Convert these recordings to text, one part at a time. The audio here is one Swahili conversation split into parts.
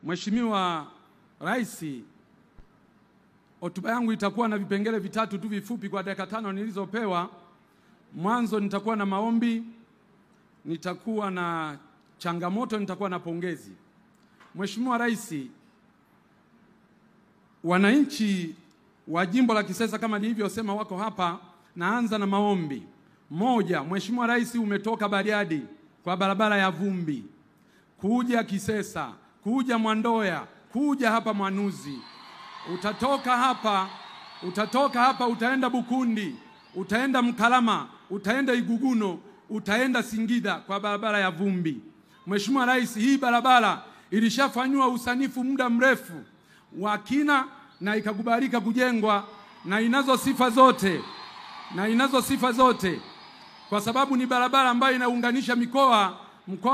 Mheshimiwa Rais, hotuba yangu itakuwa na vipengele vitatu tu vifupi kwa dakika 5 nilizopewa. Mwanzo nitakuwa na maombi, nitakuwa na changamoto, nitakuwa na pongezi. Mheshimiwa Rais, wananchi wa jimbo la Kisesa kama nilivyosema wako hapa. Naanza na maombi. Moja, Mheshimiwa Rais, umetoka Bariadi kwa barabara ya vumbi kuja Kisesa, kuja Mwandoya, kuja hapa Mwanuzi. Utatoka hapa utaenda Bukundi, utaenda Mkalama, utaenda Iguguno, utaenda Singida kwa barabara ya vumbi. Mheshimiwa Rais, hii barabara ilishafanywa usanifu muda mrefu wa kina na ikakubalika kujengwa na inazo sifa zote kwa sababu ni barabara ambayo inaunganisha mkoa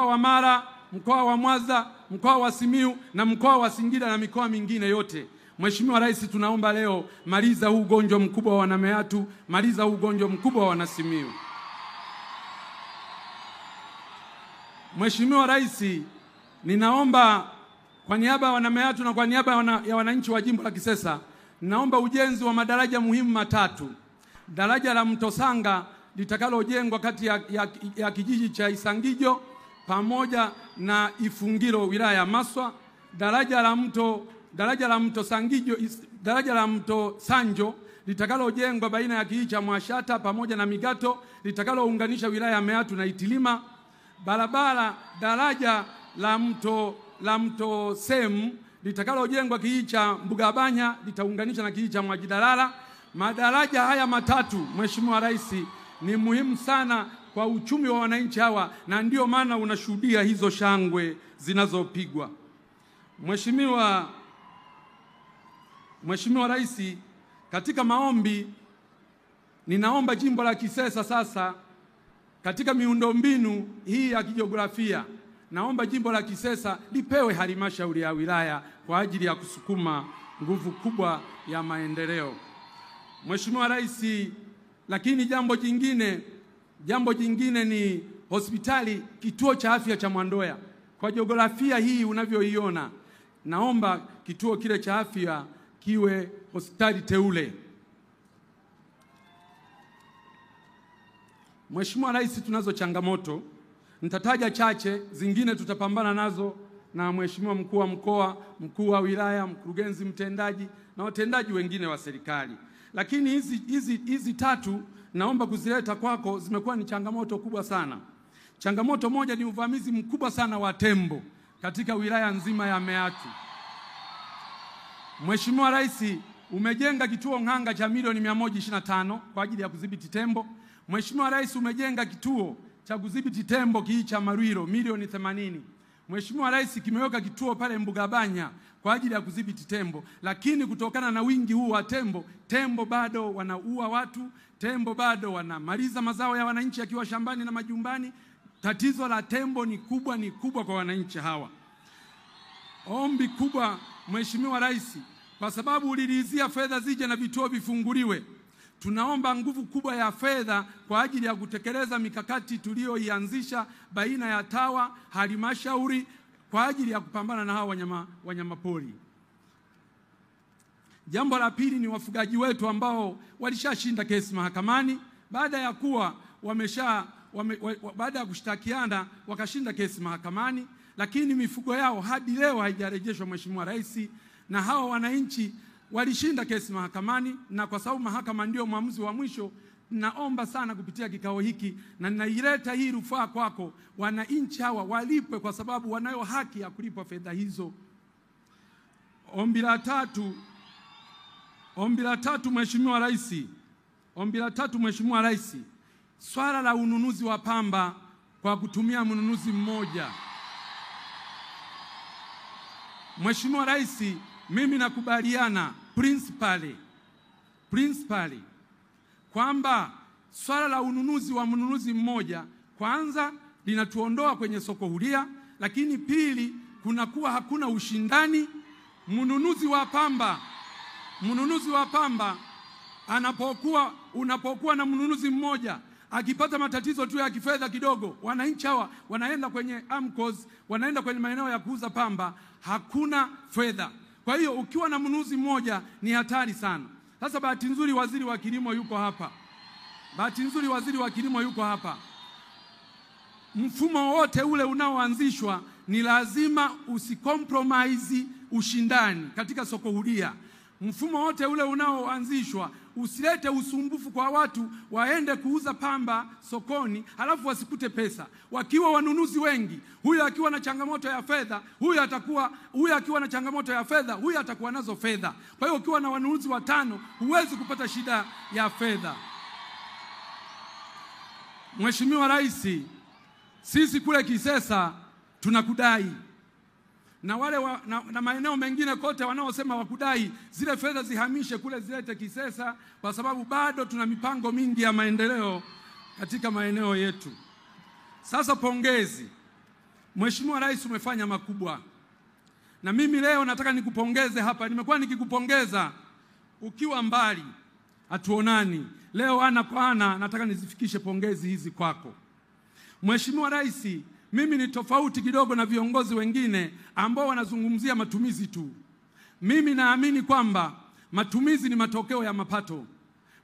wa Mara, mkoa wa Mwanza, mkoa wa Simiyu na mkoa wa Singida na mikoa mingine yote. Mheshimiwa Rais, tunaomba leo maliza huu ugonjwa mkubwa wa Wanameatu, maliza huu ugonjwa mkubwa wa Wanasimiyu. Mheshimiwa Rais, ninaomba kwa niaba ya Wanameatu na kwa niaba ya wananchi wa jimbo la Kisesa, ninaomba ujenzi wa madaraja muhimu matatu. Daraja la Mto Sanga litakalojengwa kati ya kijiji cha Isangijo pamoja na Ifungiro wilaya ya Maswa. Daraja la Mto Sanjo litakalojengwa baina ya kijiji cha Mwashata pamoja na Migato litakalounganisha wilaya ya Meatu na Itilima. Daraja la Mto Semu litakalojengwa kijiji cha Mbugabanya litaunganisha na kijiji cha Mwajidalala. Madaraja haya matatu, Mheshimiwa Rais, ni muhimu sana kwa uchumi wa wananchi hawa na ndio maana unashuhudia hizo shangwe zinazopigwa. Mheshimiwa Rais, katika maombi ninaomba jimbo la Kisesa sasa katika miundombinu hii ya kijiografia, naomba jimbo la Kisesa lipewe halmashauri ya wilaya kwa ajili ya kusukuma nguvu kubwa ya maendeleo. Mheshimiwa Rais, lakini jambo jingine ni hospitali, kituo cha afya cha Mwandoya. Kwa jiografia hii unavyoiona, naomba kituo kile cha afya kiwe hospitali teule. Mheshimiwa Rais, tunazo changamoto, nitataja chache, zingine tutapambana nazo na Mheshimiwa mkuu wa mkoa, mkuu wa wilaya, mkurugenzi mtendaji na watendaji wengine wa serikali. Lakini hizi tatu naomba kuzileta kwako, zimekuwa ni changamoto kubwa sana. Changamoto moja ni uvamizi mkubwa sana wa tembo katika wilaya nzima ya Meatu. Mheshimiwa Rais, umejenga kituo Ng'anga cha milioni 125 kwa ajili ya kudhibiti tembo. Mheshimiwa Rais, umejenga kituo cha kudhibiti tembo kijiji cha Marwiro milioni 80. Mheshimiwa Rais, kimeweka kituo pale Mbugabanya kwa ajili ya kudhibiti tembo, lakini kutokana na wingi huu wa tembo bado wanaua watu, tembo bado wanamaliza mazao ya wananchi yakiwa shambani na majumbani. Tatizo la tembo ni kubwa kwa wananchi hawa. Ombi kubwa Mheshimiwa Rais, kwa sababu uliridhia fedha zije na vituo vifunguliwe, tunaomba nguvu kubwa ya fedha kwa ajili ya kutekeleza mikakati tuliyoianzisha baina ya TAWA, halmashauri kwa ajili ya kupambana na hawa wanyama pori. Jambo la pili ni wafugaji wetu ambao walishashinda kesi mahakamani baada ya kushtakiana wakashinda kesi mahakamani, lakini mifugo yao hadi leo haijarejeshwa Mheshimiwa Rais, na hawa wananchi walishinda kesi mahakamani, na kwa sababu mahakama ndio mwamuzi wa mwisho, naomba sana kupitia kikao hiki na ninaileta hii rufaa kwako, wananchi hawa walipwe kwa sababu wanayo haki ya kulipwa fedha hizo. Ombi la tatu Mheshimiwa Rais, swala la ununuzi wa pamba kwa kutumia mnunuzi mmoja. Mheshimiwa Rais, mimi nakubaliana principally kwamba swala la ununuzi wa mnunuzi mmoja kwanza linatuondoa kwenye soko huria, lakini pili kunakuwa hakuna ushindani. Mnunuzi wa pamba unapokuwa na mnunuzi mmoja akipata matatizo tu ya kifedha kidogo, wananchi hawa wanaenda kwenye AMCOS, wanaenda kwenye maeneo ya kuuza pamba, hakuna fedha. Kwa hiyo ukiwa na mnunuzi mmoja ni hatari sana. Sasa bahati nzuri waziri wa kilimo yuko hapa. Mfumo wote ule unaoanzishwa ni lazima usicompromise ushindani katika soko huria. Mfumo wote ule unaoanzishwa usilete usumbufu kwa watu waende kuuza pamba sokoni halafu wasikute pesa. Wakiwa wanunuzi wengi, huyu akiwa na changamoto ya fedha, huyu akiwa na changamoto ya fedha, huyu atakuwa nazo fedha. Kwa hiyo ukiwa na wanunuzi 5 huwezi kupata shida ya fedha. Mheshimiwa Rais, sisi kule Kisesa tunakudai. Na wale na maeneo mengine kote wanaosema wakudai, zile fedha zihamishe kule zilete Kisesa, kwa sababu bado tuna mipango mingi ya maendeleo katika maeneo yetu. Sasa pongezi. Mheshimiwa Rais, umefanya makubwa. Na mimi leo nataka nikupongeze hapa. Nimekuwa nikikupongeza ukiwa mbali, hatuonani. Leo ana kwa ana nataka nizifikishe pongezi hizi kwako. Mheshimiwa Rais, mimi ni tofauti kidogo na viongozi wengine ambao wanazungumzia matumizi tu. Mimi naamini kwamba matumizi ni matokeo ya mapato.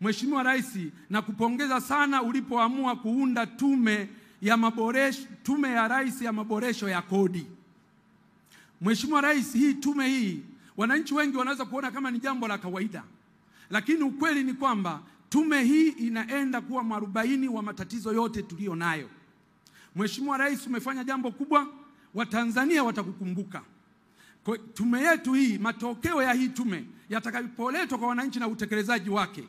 Mheshimiwa Rais, nakupongeza sana ulipoamua kuunda tume ya Rais ya maboresho ya kodi. Mheshimiwa Rais, hii tume hii wananchi wengi wanaweza kuona kama ni jambo la kawaida. Lakini ukweli ni kwamba tume hii inaenda kuwa mwarobaini wa matatizo yote tulio nayo. Mheshimiwa Rais, umefanya jambo kubwa, Watanzania watakukumbuka. Kwa tume yetu hii, matokeo ya hii tume yatakapoletwa kwa wananchi na utekelezaji wake,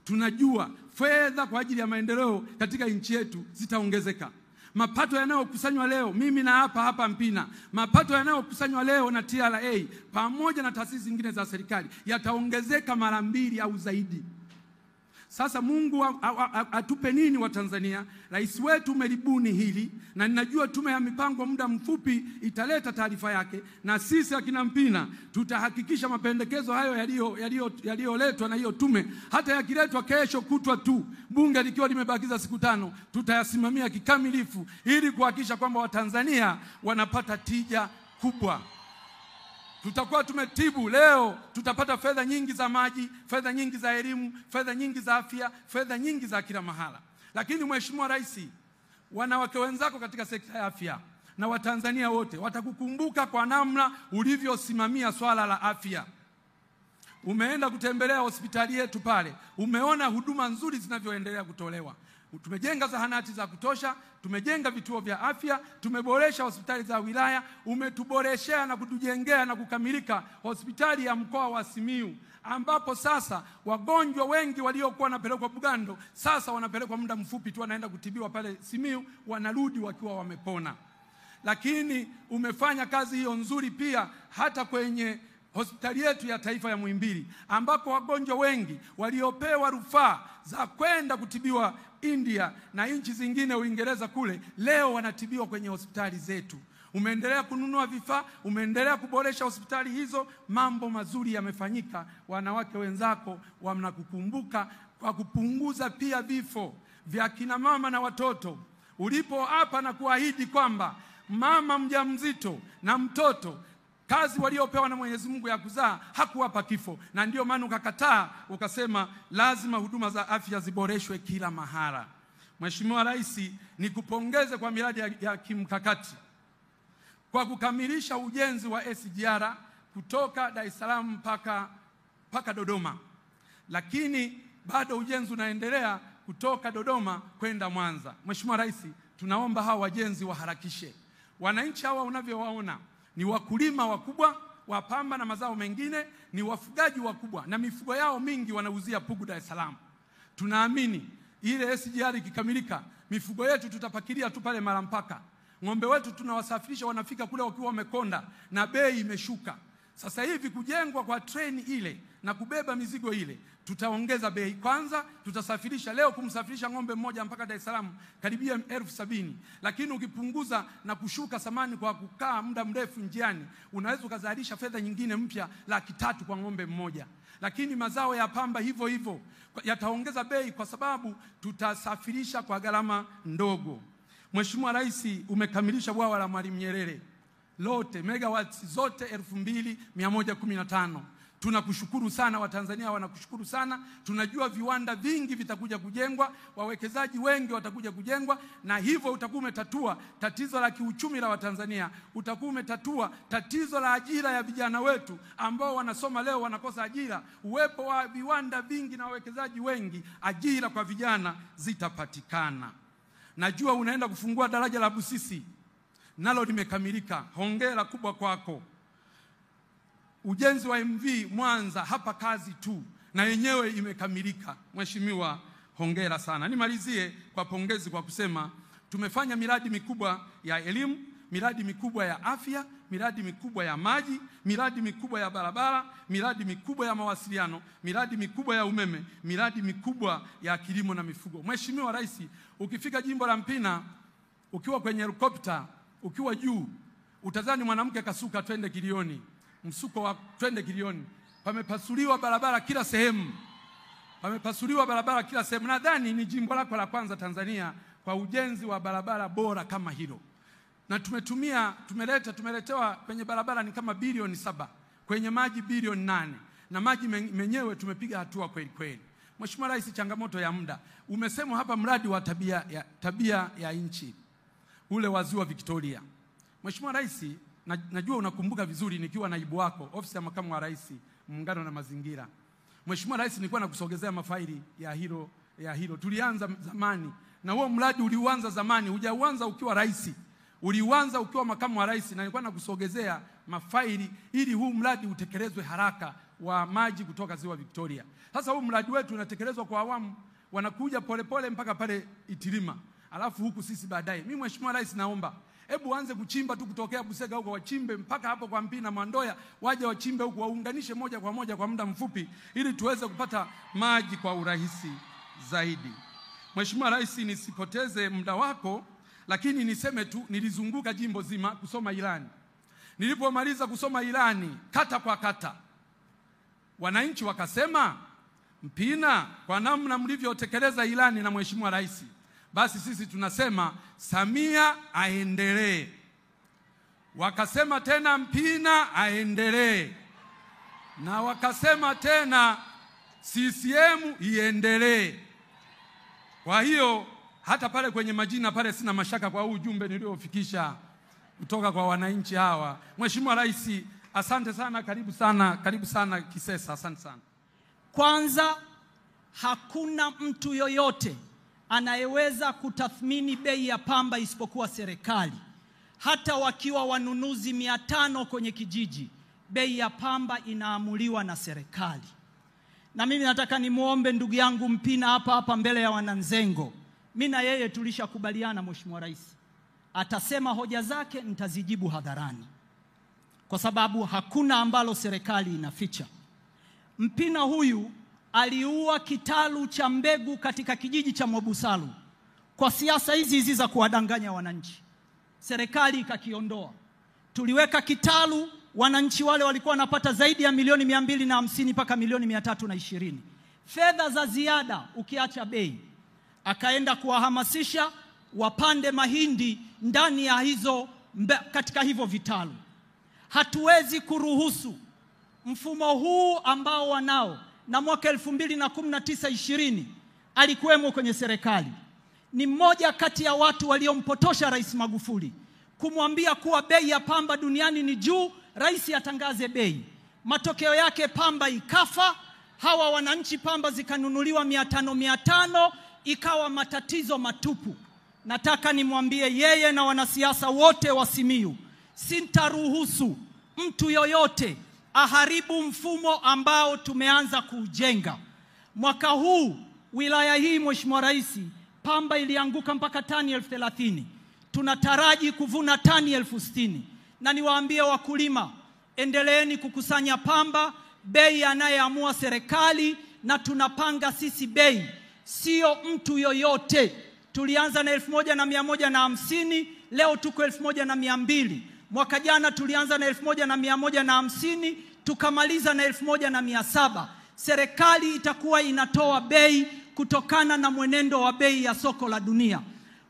tunajua fedha kwa ajili ya maendeleo katika nchi yetu zitaongezeka. Mapato yanayokusanywa leo, mimi na hapa Mpina, mapato yanayokusanywa leo na TRA pamoja na taasisi zingine za serikali yataongezeka mara 2 au zaidi. Sasa Mungu atupe nini wa Tanzania? Rais wetu umelibuni hili, na ninajua tume ya mipango muda mfupi italeta taarifa yake, na sisi akina Mpina tutahakikisha mapendekezo hayo yaliyoletwa na hiyo tume, hata yakiletwa kesho kutwa tu, bunge likiwa limebakiza siku 5, tutayasimamia kikamilifu ili kuhakikisha kwamba Watanzania wanapata tija kubwa. Tutakuwa tumetibu leo, tutapata fedha nyingi za maji, fedha nyingi za elimu, fedha nyingi za afya, fedha nyingi za kila mahala. Lakini Mheshimiwa Rais, wanawake wenzako katika sekta ya afya na Watanzania wote watakukumbuka kwa namna ulivyosimamia swala la afya. Umeenda kutembelea hospitali yetu pale, umeona huduma nzuri zinavyoendelea kutolewa. Tumejenga zahanati za kutosha, tumejenga vituo vya afya, tumeboresha hospitali za wilaya, umetuboreshea na kutujengea na kukamilika hospitali ya mkoa wa Simiyu, ambapo sasa wagonjwa wengi waliokuwa wanapelekwa Bugando sasa wanapelekwa muda mfupi tu, wanaenda kutibiwa pale Simiyu, wanarudi wakiwa wamepona. Lakini umefanya kazi hiyo nzuri pia hata kwenye hospitali yetu ya taifa ya Muhimbili, ambako wagonjwa wengi waliopewa rufaa za kwenda kutibiwa India na nchi zingine, Uingereza kule, leo wanatibiwa kwenye hospitali zetu. Umeendelea kununua vifaa, umeendelea kuboresha hospitali hizo, mambo mazuri yamefanyika. Wanawake wenzako wanakukumbuka kwa kupunguza pia vifo vya kina mama na watoto. Ulipo hapa na kuahidi kwamba mama mjamzito na mtoto kazi waliopewa na Mwenyezi Mungu ya kuzaa hakuwapa kifo, na ndio maana ukakataa, ukasema lazima huduma za afya ziboreshwe kila mahala. Mheshimiwa Rais, nikupongeze kwa miradi ya kimkakati kwa kukamilisha ujenzi wa SGR kutoka Dar es Salaam mpaka Dodoma, lakini bado ujenzi unaendelea kutoka Dodoma kwenda Mwanza. Mheshimiwa Rais, tunaomba hawa wajenzi waharakishe. Wananchi hawa unavyowaona ni wakulima wakubwa wa pamba na mazao mengine, ni wafugaji wakubwa na mifugo yao mingi wanauzia Pugu Dar es Salaam. Tunaamini ile SGR ikikamilika, mifugo yetu tutapakilia tu pale mara mpaka. Ng'ombe wetu tunawasafirisha wanafika kule wakiwa wamekonda na bei imeshuka. Sasa hivi kujengwa kwa treni ile na kubeba mizigo ile, tutaongeza bei. Kwanza tutasafirisha, leo kumsafirisha ng'ombe mmoja mpaka Dar es Salaam karibia 70,000, lakini ukipunguza na kushuka samani kwa kukaa muda mrefu njiani, unaweza ukazalisha fedha nyingine mpya 300,000 kwa ng'ombe mmoja. Lakini mazao ya pamba hivyo hivyo yataongeza bei kwa sababu tutasafirisha kwa gharama ndogo. Mheshimiwa Rais, umekamilisha bwawa la Mwalimu Nyerere lote, megawatts zote 2115. Tunakushukuru sana, Watanzania wanakushukuru sana. Tunajua viwanda vingi vitakuja kujengwa, wawekezaji wengi watakuja kujengwa, na hivyo utakuwa umetatua tatizo la kiuchumi la Watanzania. Utakuwa umetatua tatizo la ajira ya vijana wetu ambao wanasoma leo wanakosa ajira. Uwepo wa viwanda vingi na wawekezaji wengi, ajira kwa vijana zitapatikana. Najua unaenda kufungua daraja la Busisi, nalo limekamilika. Hongera kubwa kwako. Ujenzi wa MV Mwanza hapa kazi tu, na yenyewe imekamilika. Mheshimiwa, hongera sana. Nimalizie kwa pongezi kwa kusema tumefanya miradi mikubwa ya elimu, miradi mikubwa ya afya, miradi mikubwa ya maji, miradi mikubwa ya barabara, miradi mikubwa ya mawasiliano, miradi mikubwa ya umeme, miradi mikubwa ya kilimo na mifugo. Mheshimiwa Rais, ukifika jimbo la Mpina, ukiwa kwenye helikopta, ukiwa juu, utazani mwanamke kasuka twende Kilioni. Msuko wa twende Kilioni. Pamepasuliwa barabara kila sehemu. Pamepasuliwa barabara kila sehemu. Nadhani ni jimbo lako la kwanza Tanzania kwa ujenzi wa barabara bora kama hilo. Na tumeletewa kwenye barabara ni kama bilioni 7, kwenye maji bilioni 8. Na maji menyewe tumepiga hatua kweli kweli. Mheshimiwa Rais, changamoto ya muda. Umesema hapa mradi wa tabia ya nchi ule wa Ziwa Victoria. Mheshimiwa Rais, najua unakumbuka vizuri nikiwa naibu wako ofisi ya makamu wa rais muungano na mazingira. Mheshimiwa Rais, nilikuwa nakusogezea mafaili ya hilo. Tulianza zamani na huo mradi uliuanza zamani, hujauanza ukiwa rais. Uliuanza ukiwa makamu wa rais, na nilikuwa nakusogezea mafaili ili huu mradi utekelezwe haraka wa maji kutoka Ziwa Victoria. Sasa huu mradi wetu unatekelezwa kwa awamu, wanakuja polepole mpaka pale Itilima. Alafu huku sisi baadaye. Mimi Mheshimiwa Rais, naomba hebu anze kuchimba tu kutokea Busega huko, wachimbe mpaka hapo kwa Mpina Mwandoya, waje wachimbe huko, waunganishe moja kwa moja kwa muda mfupi ili tuweze kupata maji kwa urahisi zaidi. Mheshimiwa Rais, nisipoteze muda wako, lakini niseme tu nilizunguka jimbo zima kusoma ilani. Nilipomaliza kusoma ilani kata kwa kata, wananchi wakasema, Mpina, kwa namna mlivyotekeleza ilani na Mheshimiwa Rais, basi sisi tunasema Samia aendelee. Wakasema tena Mpina aendelee. Na wakasema tena CCM iendelee. Kwa hiyo hata pale kwenye majina pale sina mashaka kwa ujumbe niliofikisha kutoka kwa wananchi hawa. Mheshimiwa Rais, asante sana, karibu sana Kisesa, asante sana. Kwanza, hakuna mtu yoyote anayeweza kutathmini bei ya pamba isipokuwa serikali. Hata wakiwa wanunuzi 500 kwenye kijiji, bei ya pamba inaamuliwa na serikali. Na mimi nataka nimuombe ndugu yangu Mpina hapa mbele ya wananzengo. Mimi na yeye tulishakubaliana, Mheshimiwa Rais atasema hoja zake, nitazijibu hadharani, kwa sababu hakuna ambalo serikali inaficha. Mpina huyu aliua kitalu cha mbegu katika kijiji cha Mwabusalu kwa siasa hizi za kuwadanganya wananchi. Serikali ikakiondoa. Tuliweka kitalu, wananchi wale walikuwa wanapata zaidi ya milioni 250 mpaka milioni 320. Fedha za ziada ukiacha bei. Akaenda kuwahamasisha wapande mahindi ndani ya katika hivyo vitalu. Hatuwezi kuruhusu mfumo huu ambao wanao, na mwaka 2019-20 alikuwemo kwenye serikali. Ni mmoja kati ya watu waliompotosha Rais Magufuli kumwambia kuwa bei ya pamba duniani ni juu, rais atangaze bei. Matokeo yake pamba ikafa, hawa wananchi pamba zikanunuliwa 500, ikawa matatizo matupu. Nataka nimwambie yeye na wanasiasa wote wa Simiyu, sintaruhusu mtu yoyote aharibu mfumo ambao tumeanza kujenga. Mwaka huu wilaya hii, Mheshimiwa Rais, pamba ilianguka mpaka tani 30,000. Tunataraji kuvuna tani 60,000. Na niwaambie wakulima, endeleeni kukusanya pamba, bei anayeamua serikali, na tunapanga sisi bei, sio mtu yoyote. Tulianza na 1150, leo tuko 1200. Mwaka jana tulianza na 1150, tukamaliza na 1700. Serikali itakuwa inatoa bei kutokana na mwenendo wa bei ya soko la dunia.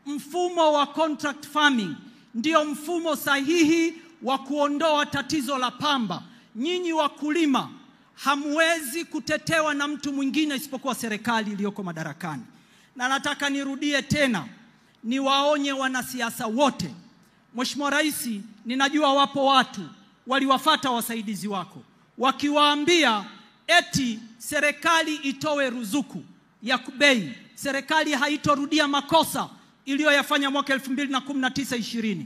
Mfumo wa contract farming ndio mfumo sahihi wa kuondoa tatizo la pamba. Nyinyi wakulima hamwezi kutetewa na mtu mwingine isipokuwa serikali iliyoko madarakani. Na nataka nirudie tena, niwaonye wanasiasa wote. Mheshimiwa Rais, ninajua wapo watu waliwafuata wasaidizi wako wakiwaambia eti serikali itoe ruzuku ya bei. Serikali haitorudia makosa iliyoyafanya mwaka 2019-20.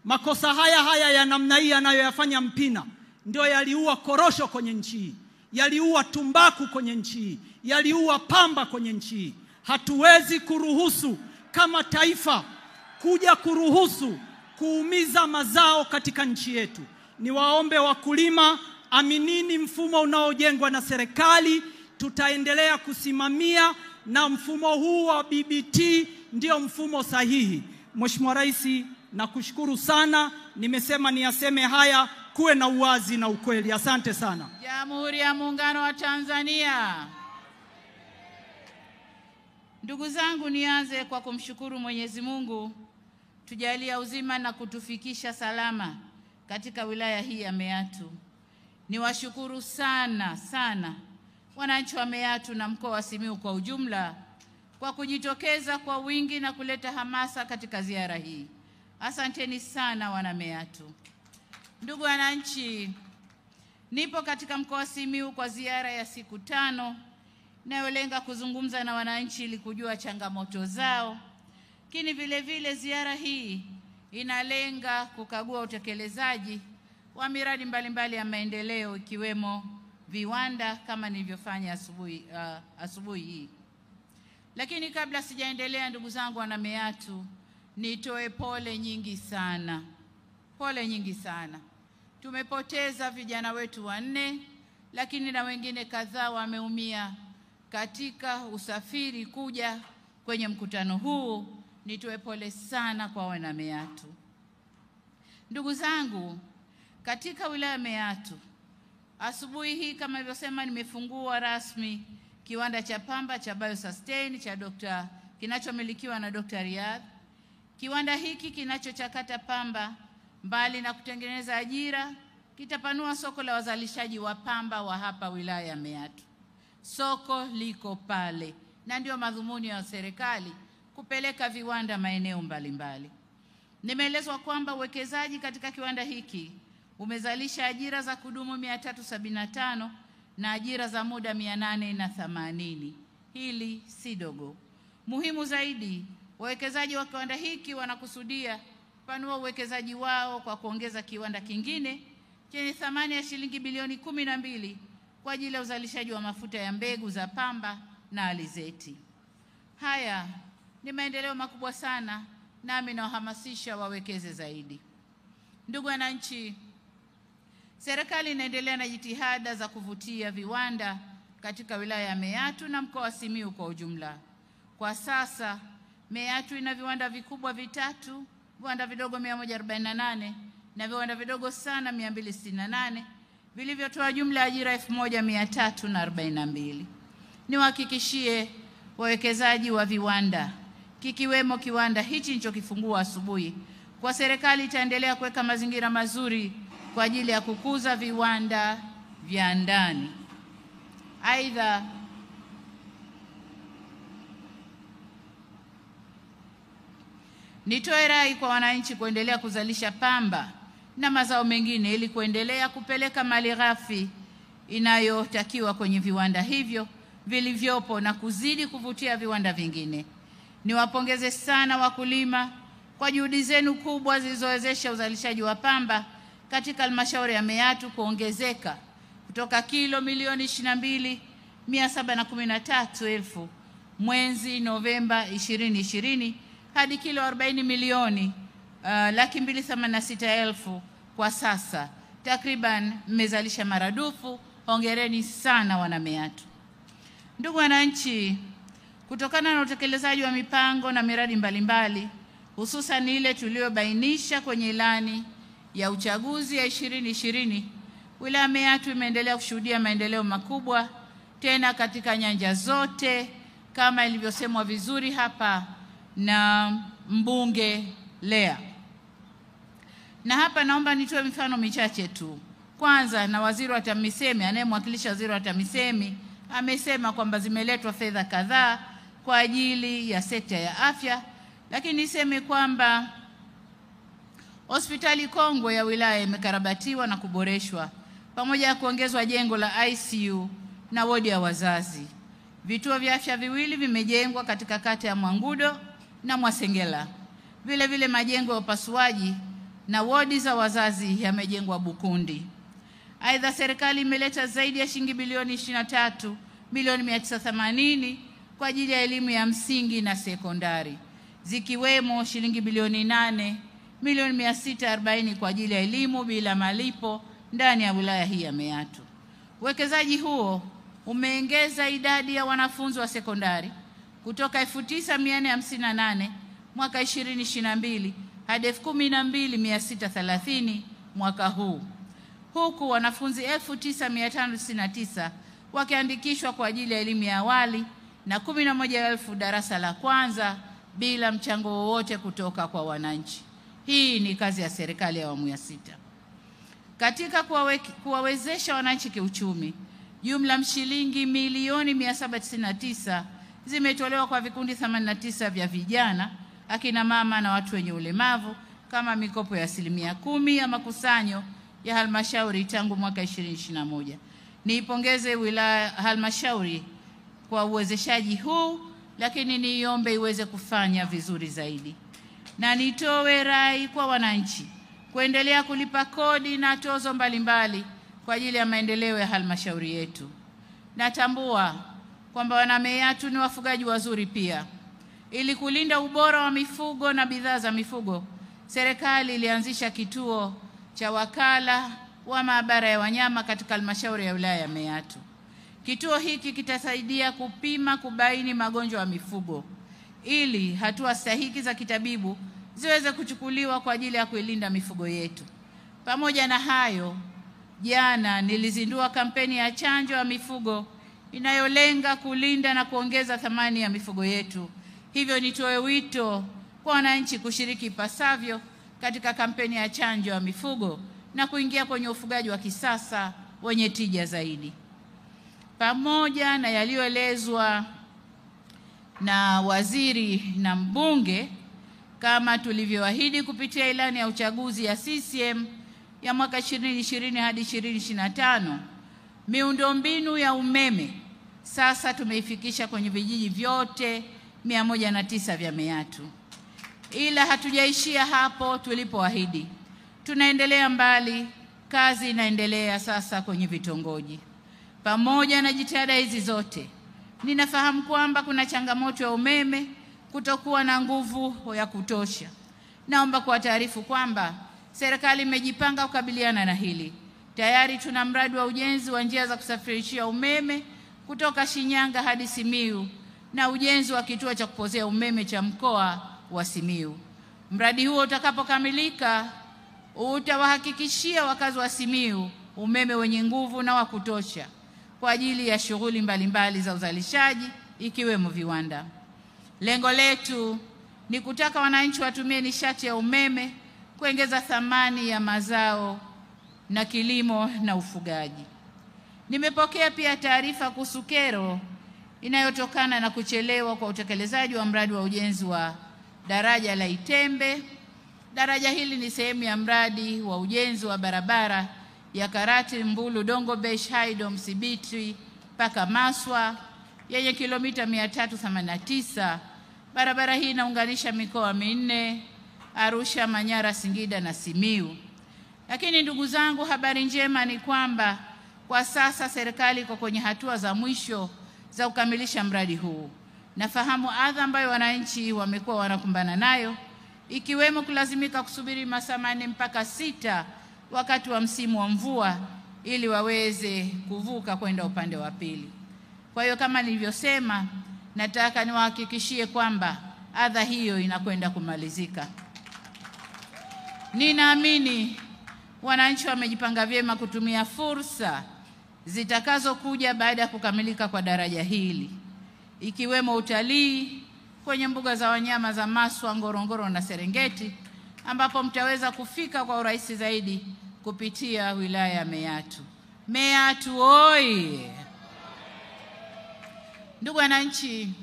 Makosa haya ya namna hii anayoyafanya Mpina ndio yaliua korosho kwenye nchi hii, yaliua tumbaku kwenye nchi hii, yaliua pamba kwenye nchi hii. Hatuwezi kuruhusu kama taifa kuja kuruhusu kuumiza mazao katika nchi yetu. Niwaombe wakulima, aminini mfumo unaojengwa na serikali. Tutaendelea kusimamia, na mfumo huu wa BBT ndio mfumo sahihi. Mheshimiwa Rais, nakushukuru sana. Nimesema niyaseme haya, kuwe na uwazi na ukweli. Asante sana. Jamhuri ya Muungano wa Tanzania. Ndugu zangu, nianze kwa kumshukuru Mwenyezi Mungu tujalia uzima na kutufikisha salama katika wilaya hii ya Meatu. Niwashukuru sana wananchi wa Meatu na mkoa wa Simiyu kwa ujumla kwa kujitokeza kwa wingi na kuleta hamasa katika ziara hii. Asanteni sana wana Meatu. Ndugu wananchi, nipo katika mkoa wa Simiyu kwa ziara ya siku 5 inayolenga kuzungumza na wananchi ili kujua changamoto zao. Lakini vile vile ziara hii inalenga kukagua utekelezaji wa miradi mbalimbali ya maendeleo ikiwemo viwanda kama nilivyofanya asubuhi hii. Lakini kabla sijaendelea, ndugu zangu wana Meatu, nitoe pole nyingi sana. Pole nyingi sana. Tumepoteza vijana wetu 4, lakini na wengine kadhaa wameumia katika usafiri kuja kwenye mkutano huu. Nitoe pole sana kwa wana Meatu. Ndugu zangu, katika wilaya ya Meatu, asubuhi hii kama nilivyosema, nimefungua rasmi kiwanda cha pamba cha BioSustain cha kinachomilikiwa na Dr. Riyadh. Kiwanda hiki kinachochakata pamba, mbali na kutengeneza ajira, kitapanua soko la wazalishaji wa pamba wa hapa wilaya ya Meatu. Soko liko pale, na ndio madhumuni ya serikali kupeleka viwanda maeneo mbalimbali. Nimeelezwa kwamba uwekezaji katika kiwanda hiki umezalisha ajira za kudumu 375 na ajira za muda 880. Hili si dogo. Muhimu zaidi, wawekezaji wa kiwanda hiki wanakusudia kupanua uwekezaji wao kwa kuongeza kiwanda kingine chenye thamani ya shilingi bilioni 12 kwa ajili ya uzalishaji wa mafuta ya mbegu za pamba na alizeti. Haya ni maendeleo makubwa sana, nami nawahamasisha wawekeze zaidi. Ndugu wananchi, serikali inaendelea na jitihada za kuvutia viwanda katika wilaya ya Meatu na mkoa wa Simiyu kwa ujumla. Kwa sasa Meatu ina viwanda vikubwa 3, viwanda vidogo 148 na viwanda vidogo sana 268 vilivyotoa jumla ya ajira 1342. Niwahakikishie wawekezaji wa viwanda, kikiwemo kiwanda hichi nilichokifungua asubuhi, kwa serikali itaendelea kuweka mazingira mazuri kwa ajili ya kukuza viwanda vya ndani. Aidha, nitoe rai kwa wananchi kuendelea kuzalisha pamba na mazao mengine ili kuendelea kupeleka malighafi inayotakiwa kwenye viwanda hivyo vilivyopo na kuzidi kuvutia viwanda vingine. Niwapongeze sana wakulima kwa juhudi zenu kubwa zilizowezesha uzalishaji wa pamba katika halmashauri ya Meatu kuongezeka kutoka kilo milioni 22,713,000 mwezi Novemba 2020 hadi kilo 40 milioni 286,000 kwa sasa, takriban mmezalisha maradufu. Hongereni sana wana Meatu. Ndugu wananchi, kutokana na utekelezaji wa mipango na miradi mbalimbali, hususan ile tuliyobainisha kwenye ilani ya uchaguzi ya 2020, wilaya Meatu imeendelea kushuhudia maendeleo makubwa tena katika nyanja zote kama ilivyosemwa vizuri hapa na mbunge Lea. Na hapa naomba nitoe mifano michache tu. Kwanza, na waziri wa TAMISEMI, anayemwakilisha waziri wa TAMISEMI amesema kwamba zimeletwa fedha kadhaa kwa ajili ya sekta ya afya, lakini niseme kwamba hospitali kongwe ya wilaya imekarabatiwa na kuboreshwa pamoja na kuongezwa jengo la ICU na wodi ya wazazi. Vituo vya afya viwili vimejengwa katika kata ya Mwangudo na Mwasengela. Vile vile majengo ya upasuaji na wodi za wazazi yamejengwa Bukundi. Aidha, serikali imeleta zaidi ya shilingi bilioni 23 milioni 980 kwa ajili ya elimu ya msingi na sekondari, zikiwemo shilingi bilioni 8 milioni 640 kwa ajili ya elimu bila malipo ndani ya wilaya hii ya Meatu. Uwekezaji huo umeongeza idadi ya wanafunzi wa sekondari kutoka 9458 mwaka 2022 hadi 12630 mwaka huu, huku wanafunzi 9599 wakiandikishwa kwa ajili ya elimu ya awali na 11,000 darasa la kwanza bila mchango wowote kutoka kwa wananchi. Hii ni kazi ya serikali ya awamu ya 6. Katika kuwawezesha wananchi kiuchumi, jumla shilingi milioni 799 zimetolewa kwa vikundi 89 vya vijana, akina mama na watu wenye ulemavu kama mikopo ya 10% ya makusanyo ya halmashauri tangu mwaka 2021. Niipongeze wilaya halmashauri kwa uwezeshaji huu, lakini niombe iweze kufanya vizuri zaidi. Na nitoe rai kwa wananchi kuendelea kulipa kodi na tozo mbalimbali kwa ajili ya maendeleo ya halmashauri yetu. Natambua kwamba wana Meatu ni wafugaji wazuri pia. Ili kulinda ubora wa mifugo na bidhaa za mifugo, serikali ilianzisha kituo cha wakala wa maabara ya wanyama katika halmashauri ya wilaya ya Meatu. Kituo hiki kitasaidia kupima, kubaini magonjwa ya mifugo ili hatua stahiki za kitabibu ziweze kuchukuliwa kwa ajili ya kuilinda mifugo yetu. Pamoja na hayo, jana nilizindua kampeni ya chanjo ya mifugo inayolenga kulinda na kuongeza thamani ya mifugo yetu. Hivyo nitoe wito kwa wananchi kushiriki ipasavyo katika kampeni ya chanjo ya mifugo na kuingia kwenye ufugaji wa kisasa wenye tija zaidi. Pamoja na yaliyoelezwa na waziri na mbunge, kama tulivyoahidi kupitia ilani ya uchaguzi ya CCM ya mwaka 2020 hadi 2025, miundombinu ya umeme sasa tumeifikisha kwenye vijiji vyote 109 vya Meatu. Ila hatujaishia hapo tulipoahidi. Tunaendelea mbali, kazi inaendelea sasa kwenye vitongoji. Pamoja na jitihada hizi zote, ninafahamu kwamba kuna changamoto ya umeme kutokuwa na nguvu ya kutosha. Naomba kuwataarifu kwamba serikali imejipanga kukabiliana na hili. Tayari tuna mradi wa ujenzi wa njia za kusafirishia umeme kutoka Shinyanga hadi Simiyu na ujenzi wa kituo cha kupozea umeme cha mkoa wa Simiyu. Mradi huo utakapokamilika utawahakikishia wakazi wa Simiyu umeme wenye nguvu na wa kutosha kwa ajili ya shughuli mbalimbali za uzalishaji ikiwemo viwanda. Lengo letu ni kutaka wananchi watumie nishati ya umeme kuongeza thamani ya mazao na kilimo na ufugaji. Nimepokea pia taarifa kuhusu kero inayotokana na kuchelewa kwa utekelezaji wa mradi wa ujenzi wa daraja la Itembe. Daraja hili ni sehemu ya mradi wa ujenzi wa barabara ya Karati Mbulu Dongobesh Haido Msibiti mpaka Maswa yenye kilomita 389. Barabara hii inaunganisha mikoa minne: Arusha, Manyara, Singida na Simiyu. Lakini ndugu zangu, habari njema ni kwamba kwa sasa serikali iko kwenye hatua za mwisho za kukamilisha mradi huu. Nafahamu adha ambayo wananchi wamekuwa wanakumbana nayo, ikiwemo kulazimika kusubiri masaa 4 mpaka 6 wakati wa msimu wa mvua ili waweze kuvuka kwenda upande wa pili. Kwa hiyo kama nilivyosema, nataka niwahakikishie kwamba adha hiyo inakwenda kumalizika. Ninaamini wananchi wamejipanga vyema kutumia fursa zitakazokuja baada ya kukamilika kwa daraja hili, ikiwemo utalii kwenye mbuga za wanyama za Maswa, Ngorongoro na Serengeti, ambapo mtaweza kufika kwa urahisi zaidi kupitia wilaya ya Meatu. Meatu oi! Ndugu wananchi,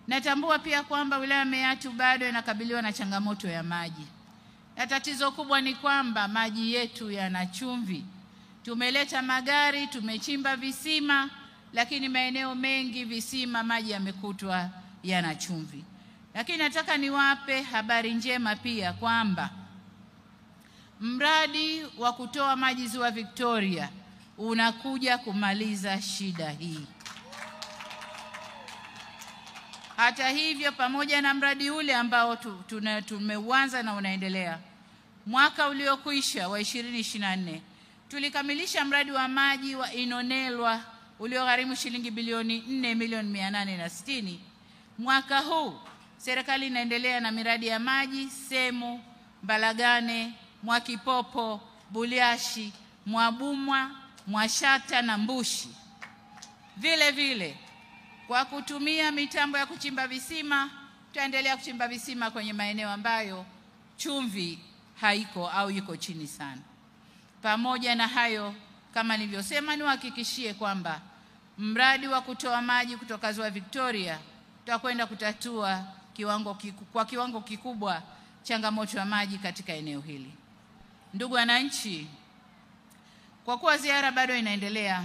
natambua pia kwamba wilaya ya Meatu bado inakabiliwa na changamoto ya maji. Na tatizo kubwa ni kwamba maji yetu yana chumvi. Tumeleta magari, tumechimba visima, lakini maeneo mengi visima maji yamekutwa yana chumvi. Lakini nataka niwape habari njema pia kwamba mradi wa kutoa maji Ziwa Victoria unakuja kumaliza shida hii. Hata hivyo, pamoja na mradi ule ambao tumeuanza na unaendelea, mwaka uliokwisha wa 2024 tulikamilisha mradi wa maji wa Inonelwa uliogharimu shilingi bilioni 4,860,000. Mwaka huu serikali inaendelea na miradi ya maji Semu, Mbalagane, Mwakipopo, Buliashi, Mwabumwa, Mwashata na Mbushi. Vile vile kwa kutumia mitambo ya kuchimba visima, tutaendelea kuchimba visima kwenye maeneo ambayo chumvi haiko au iko chini sana. Pamoja na hayo, kama nilivyosema, niwahakikishie kwamba mradi wa kutoa maji kutoka Ziwa Victoria tutakwenda kutatua kwa kiwango kikubwa changamoto ya maji katika eneo hili. Ndugu wananchi, kwa kuwa ziara bado inaendelea,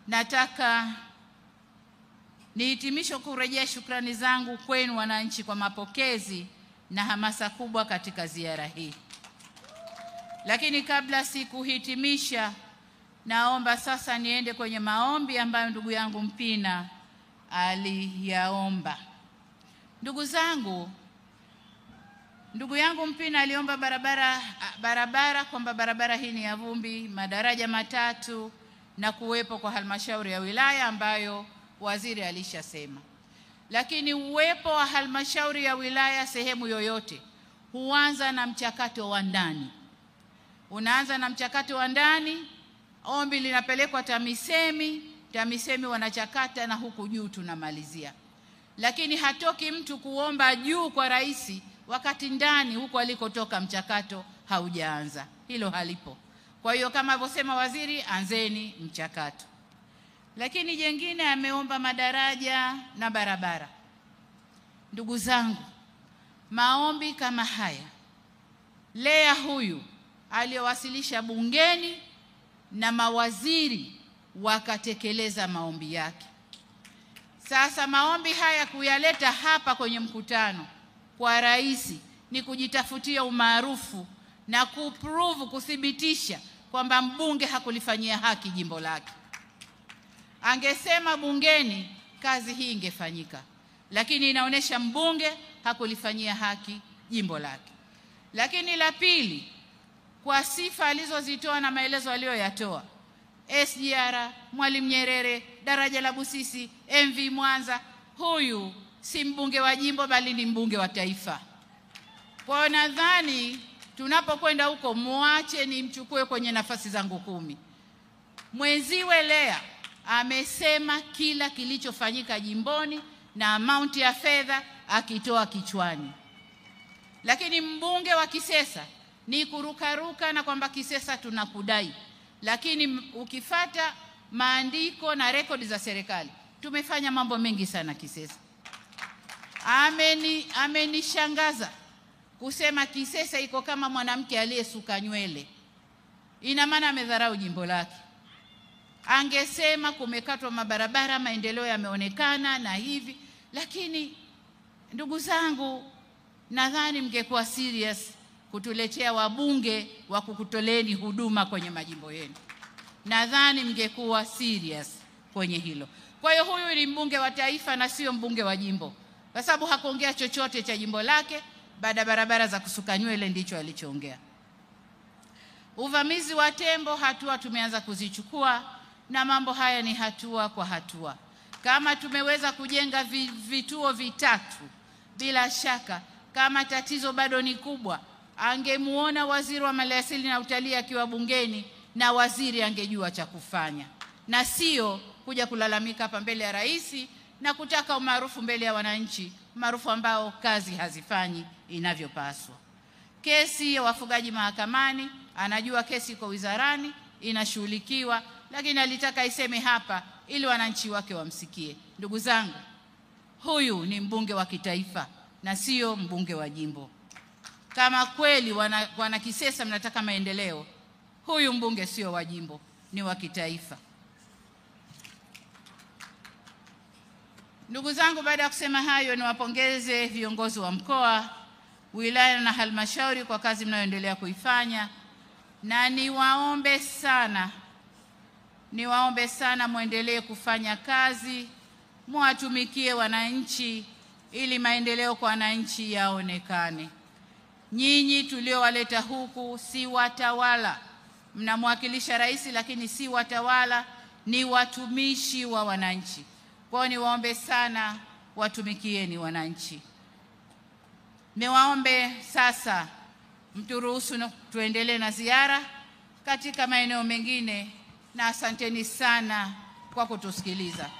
nataka nihitimishe kurejea shukrani zangu kwenu wananchi kwa mapokezi na hamasa kubwa katika ziara hii. Lakini kabla sikuhitimisha, naomba sasa niende kwenye maombi ambayo ndugu yangu Mpina aliyaomba. Ndugu zangu, ndugu yangu Mpina aliomba barabara kwamba barabara hii ni ya vumbi, madaraja matatu na kuwepo kwa halmashauri ya wilaya ambayo waziri alishasema. Lakini uwepo wa halmashauri ya wilaya sehemu yoyote huanza na mchakato wa ndani. Unaanza na mchakato wa ndani, ombi linapelekwa TAMISEMI, TAMISEMI wanachakata na huku juu tunamalizia. Lakini hatoki mtu kuomba juu kwa rais wakati ndani huko alikotoka mchakato haujaanza. Hilo halipo. Kwa hiyo kama alivyosema waziri, anzeni mchakato. Lakini jengine ameomba madaraja na barabara. Ndugu zangu, maombi kama haya Lea huyu aliyowasilisha bungeni na mawaziri wakatekeleza maombi yake. Sasa maombi haya kuyaleta hapa kwenye mkutano kwa rais ni kujitafutia umaarufu na kuthibitisha kwamba mbunge hakulifanyia haki jimbo lake. Angesema bungeni, kazi hii ingefanyika, lakini inaonesha mbunge hakulifanyia haki jimbo lake. Lakini la pili, kwa sifa alizozitoa na maelezo aliyoyatoa, SGR, Mwalimu Nyerere, daraja la Busisi, MV Mwanza, huyu si mbunge wa jimbo bali ni mbunge wa taifa. Kwa nadhani tunapokwenda huko, muache nimchukue kwenye nafasi zangu 10. Mwenziwe Lea amesema kila kilichofanyika jimboni na amount ya fedha akitoa kichwani. Lakini mbunge wa Kisesa ni kurukaruka na kwamba Kisesa tunakudai. Lakini ukifata maandiko na rekodi za serikali, tumefanya mambo mengi sana Kisesa. Amenishangaza kusema Kisesa iko kama mwanamke aliyesuka nywele. Ina maana amedharau jimbo lake. Angesema kumekatwa mabarabara, maendeleo yameonekana na hivi. Lakini ndugu zangu, nadhani mngekuwa serious kutuletea wabunge wa kukutoleni huduma kwenye majimbo yenu. Nadhani mngekuwa serious kwenye hilo. Kwa hiyo huyu ni mbunge wa taifa na sio mbunge wa jimbo, kwa sababu hakuongea chochote cha jimbo lake, baada barabara za kusuka nywele, ndicho alichoongea. Uvamizi wa tembo, hatua tumeanza kuzichukua, na mambo haya ni hatua kwa hatua. Kama tumeweza kujenga vituo vitatu, bila shaka kama tatizo bado ni kubwa, angemuona waziri wa maliasili na utalii akiwa bungeni, na waziri angejua cha kufanya, na sio kuja kulalamika hapa mbele ya rais na kutaka umaarufu mbele ya wananchi, maarufu ambao kazi hazifanyi inavyopaswa. Kesi ya wafugaji mahakamani, anajua kesi iko wizarani inashughulikiwa, lakini alitaka iseme hapa ili wananchi wake wamsikie. Ndugu zangu, huyu ni mbunge wa kitaifa na sio mbunge wa jimbo. Kama kweli wana Kisesa mnataka maendeleo, huyu mbunge sio wa jimbo, ni wa kitaifa. Ndugu zangu, baada ya kusema hayo, niwapongeze viongozi wa mkoa, wilaya na halmashauri kwa kazi mnayoendelea kuifanya, na niwaombe sana muendelee kufanya kazi, muwatumikie wananchi ili maendeleo kwa wananchi yaonekane. Nyinyi tuliowaleta huku si watawala, mnamwakilisha rais lakini si watawala, ni watumishi wa wananchi. Kwa hiyo niwaombe sana, watumikieni wananchi. Niwaombe sasa mturuhusu tuendelee na ziara katika maeneo mengine, na asanteni sana kwa kutusikiliza.